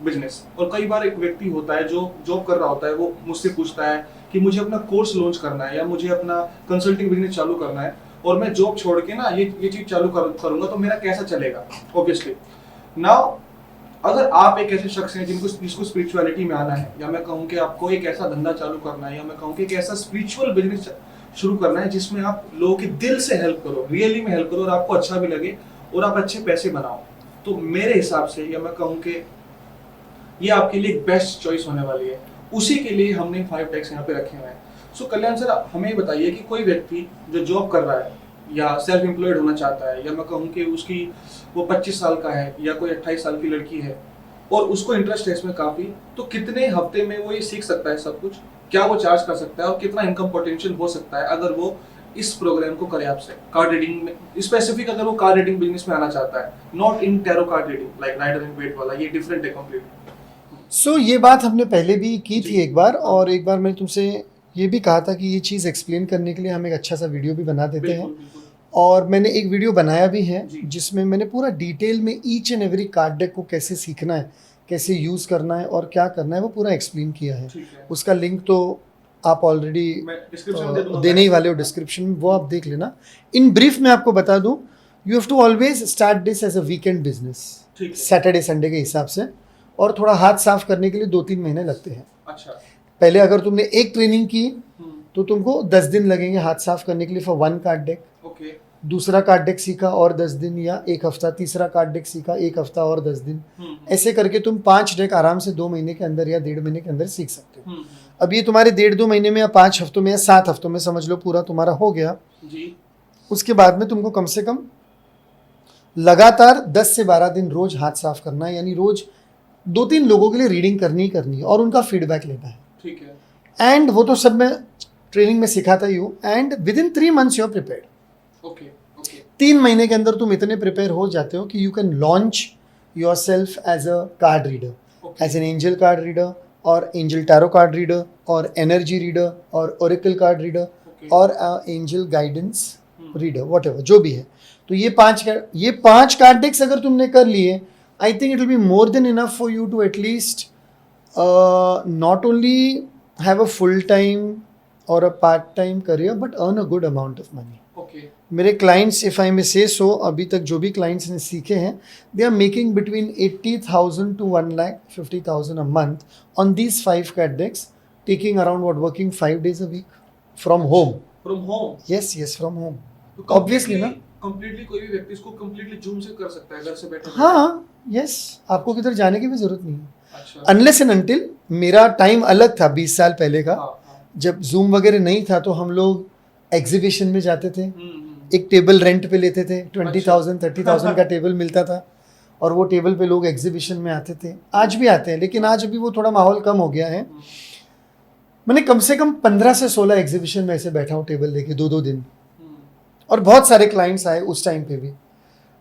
business. और कई बार एक व्यक्ति होता है जो जॉब कर रहा होता है, वो मुझसे पूछता है कि मुझे अपना कोर्स लॉन्च करना है या मुझे अपना कंसल्टिंग बिजनेस चालू करना है, और मैं जॉब छोड़ के ना ये चीज चालू करूंगा तो मेरा कैसा चलेगा। ऑब्वियसली नाउ अगर आप एक ऐसे शख्स हैं जिसको स्पिरिचुअलिटी में आना है, या मैं कहूँ कि आपको एक ऐसा धंधा चालू करना है, या मैं कहूँ कि एक ऐसा स्पिरिचुअल बिजनेस शुरू करना है जिसमें आप लोगों के दिल से हेल्प करो, रियली में हेल्प करो, और आपको अच्छा भी लगे और आप अच्छे पैसे बनाओ, तो मेरे हिसाब से, या मैं कहूँ कि ये आपके लिए एक बेस्ट चॉइस होने वाली है। उसी के लिए हमने 5 टैक्स यहाँ पे रखे हुए हैं। सो कल्याण सर, हमें बताइए कि कोई व्यक्ति जो जॉब कर रहा है या सेल्फ एम्प्लॉयड होना चाहता है, या मैं कहूँ कि उसकी वो 25 साल का है या कोई 28 साल की लड़की है और उसको इंटरेस्ट है इसमें काफ़ी, तो कितने हफ्ते में वो ये सीख सकता है सब कुछ? क्या वो चार्ज कर सकता है और कितना इनकम पोटेंशियल हो सकता है अगर वो इस प्रोग्राम को करे आपसे? कार्ड रीडिंग में स्पेसिफिक, अगर वो कार्ड रीडिंग बिजनेस में आना चाहता है, not in tarot card reading like Rider and Waite वाला, ये डिफरेंट है कंप्लीट। सो ये बात हमने पहले भी की थी एक बार, और एक बार मैंने तुमसे ये भी कहा था कि ये चीज़ एक्सप्लेन करने के लिए हम एक अच्छा सा वीडियो भी बना देते हैं, और मैंने एक वीडियो बनाया भी है जिसमें मैंने पूरा डिटेल में each and every card deck को कैसे सीखना है, कैसे यूज़ करना है और क्या करना है, वो पूरा एक्सप्लेन किया है। उसका लिंक तो आप ऑलरेडी देने ही वाले हो डिस्क्रिप्शन में, वो आप देख लेना। इन ब्रीफ में आपको बता दूं, you have to always start this as a weekend business, Saturday Sunday के हिसाब से, और थोड़ा हाथ साफ करने के लिए 2-3 महीने लगते हैं। अच्छा। पहले अगर तुमने एक ट्रेनिंग की तो तुमको 10 दिन लगेंगे हाथ साफ करने के लिए फॉर 1 कार्ड डेक। ओके। दूसरा कार्ड डेक सीखा और 10 दिन या 1 हफ्ता, तीसरा कार्ड डेक सीखा 1 हफ्ता और 10 दिन, ऐसे करके तुम 5 डेक आराम से 2 महीने के अंदर या 1.5 महीने के अंदर सीख सकते हो। अब ये तुम्हारे 1.5-2 महीने में या 5 हफ्तों में या 7 हफ्तों में समझ लो पूरा तुम्हारा हो गया जी। उसके बाद में तुमको कम से कम लगातार 10 से 12 दिन रोज हाथ साफ करना है, यानी रोज 2-3 लोगों के लिए रीडिंग करनी है और उनका फीडबैक लेना है। ठीक है। एंड वो तो सब मैं ट्रेनिंग में सिखाता ही हूँ, and within 3 months you are prepared. Okay okay. 3 महीने के अंदर तुम इतने प्रिपेयर हो जाते हो कि you can launch yourself as a card reader, as an angel card reader और एंजल टैरो कार्ड रीडर और एनर्जी रीडर और ओरेकल कार्ड रीडर और एंजल गाइडेंस रीडर, व्हाटएवर जो भी है। तो ये पांच कार्ड डेक्स अगर तुमने कर लिए, I think it will be more than enough for you to at least not only have a full time or a part time career but earn a good amount of money. Okay. मेरे clients, if I may say so, अभी तक जो भी clients ने सीखे हैं, they are making between 80,000 to 1,50,000 a month on these 5 card decks, taking around working 5 days a week from home. From home? Yes, from home. तो Obviously ना. Completely कोई भी व्यक्ति इसको completely Zoom से कर सकता है, घर से बैठे। हाँ, yes, आपको किधर जाने की भी जरूरत नहीं है। अच्छा। अनलेस एंड अनटिल, मेरा टाइम अलग था 20 साल पहले का। हाँ। जब जूम वगैरह नहीं था तो हम लोग एग्जीबिशन में जाते थे, हम्म। एक टेबल रेंट पे लेते थे, 20,000 अच्छा। 30,000 का टेबल मिलता था और वो टेबल पे लोग एग्जीबिशन में आते थे। आज भी आते हैं, लेकिन आज अभी वो थोड़ा माहौल कम हो गया है। मैंने कम से कम 15 से 16 एग्जीबिशन में ऐसे बैठा हूँ टेबल लेके 2-2 दिन, और बहुत सारे क्लाइंट्स आए उस टाइम पे भी।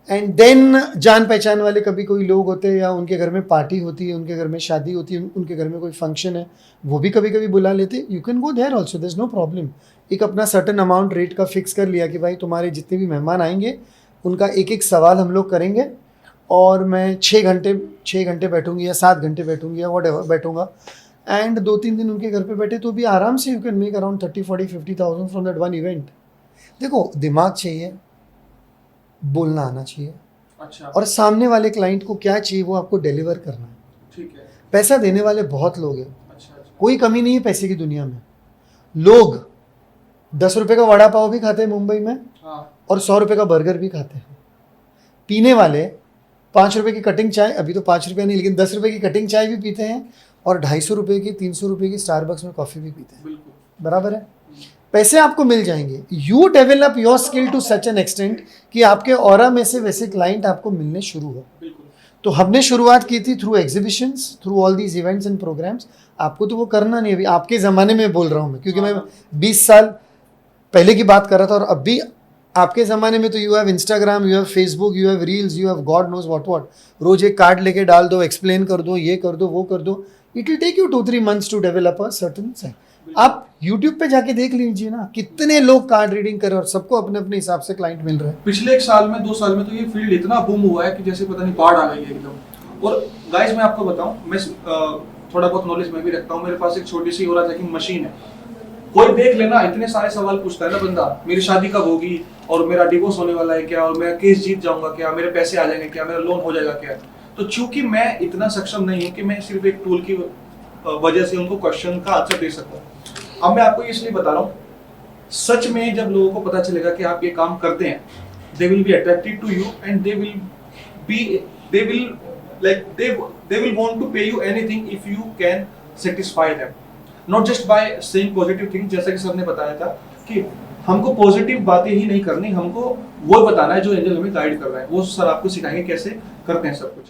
एंड देन जान पहचान वाले कभी कोई लोग होते हैं, या उनके घर में पार्टी होती है, उनके घर में शादी होती है, उनके घर में कोई फंक्शन है, वो भी कभी कभी बुला लेते। You can go there also, there is no problem. एक अपना सर्टन अमाउंट रेट का फिक्स कर लिया कि भाई तुम्हारे जितने भी मेहमान आएंगे उनका एक एक सवाल हम लोग करेंगे, और मैं 6 घंटे बैठूंगी या 7 घंटे बैठूंगी या व्हाटएवर बैठूंगा, एंड 2-3 दिन उनके घर पे बैठे तो भी आराम से you can make around 30-40-50,000 from that one event. देखो, दिमाग चाहिए, बोलना आना चाहिए, अच्छा। और सामने वाले क्लाइंट को क्या चाहिए वो आपको डिलीवर करना है। ठीक है। पैसा देने वाले बहुत लोग हैं, अच्छा। कोई कमी नहीं है पैसे की दुनिया में। लोग 10 रुपए का वड़ा पाव भी खाते हैं मुंबई में, हाँ। और 100 रुपए का बर्गर भी खाते हैं। पीने वाले 5 रुपए की कटिंग चाय, अभी तो 5 रुपये नहीं लेकिन 10 रुपए की कटिंग चाय भी पीते हैं, और 250 रुपए की 300 रुपए की स्टारबक्स में कॉफ़ी भी पीते हैं। बिल्कुल बराबर है। पैसे आपको मिल जाएंगे। You develop your skill to such an extent कि आपके ऑरा में से वैसे क्लाइंट आपको मिलने शुरू हो। तो हमने शुरुआत की थी through exhibitions, through all these events and programmes. आपको तो वो करना नहीं, अभी आपके ज़माने में बोल रहा हूँ मैं, क्योंकि मैं 20 साल पहले की बात कर रहा था, और अब भी आपके ज़माने में तो you have Instagram, you have Facebook, you have reels, you have God knows what. रोज एक कार्ड लेके डाल दो, एक्सप्लेन कर दो, ये कर दो, वो कर दो। It will take you 2-3 months to develop a certain side. आप YouTube पे जाके देख लीजिए ना, कितने लोग कार्ड रीडिंग कर रहे हैं और सबको अपने अपने हिसाब से क्लाइंट मिल रहे हैं। पिछले 1 साल में 2 साल में तो ये फील्ड इतना बूम हुआ है कि जैसे पता नहीं बाढ़ आ गई है एकदम। और गाइस, मैं आपको बताऊं, मैं थोड़ा बहुत नॉलेज मैं भी रखता हूं। मेरे पास एक छोटी सी ओरा चेकिंग मशीन है। कोई देख लेना, इतने सारे सवाल पूछता है ना बंदा, मेरी शादी कब होगी, और मेरा डिवोर्स होने वाला है क्या, और मैं केस जीत जाऊंगा क्या, मेरे पैसे आ जाएंगे क्या, मेरा लोन हो जाएगा क्या। तो चूंकि मैं इतना सक्षम नहीं हूँ कि मैं सिर्फ एक टूल की वजह से उनको क्वेश्चन का आंसर दे सकूं। अब मैं आपको इसलिए बता रहा हूँ, सच में जब लोगों को पता चलेगा कि आप ये काम करते हैं, they will be attracted to you, and they will want to pay you anything if you can satisfy them, not just by saying positive thing. जैसा कि सर ने बताया था कि हमको पॉजिटिव बातें ही नहीं करनी, हमको वो बताना है जो एंजल हमें गाइड कर रहा है। वो सर आपको सिखाएंगे कैसे करते हैं सब कुछ।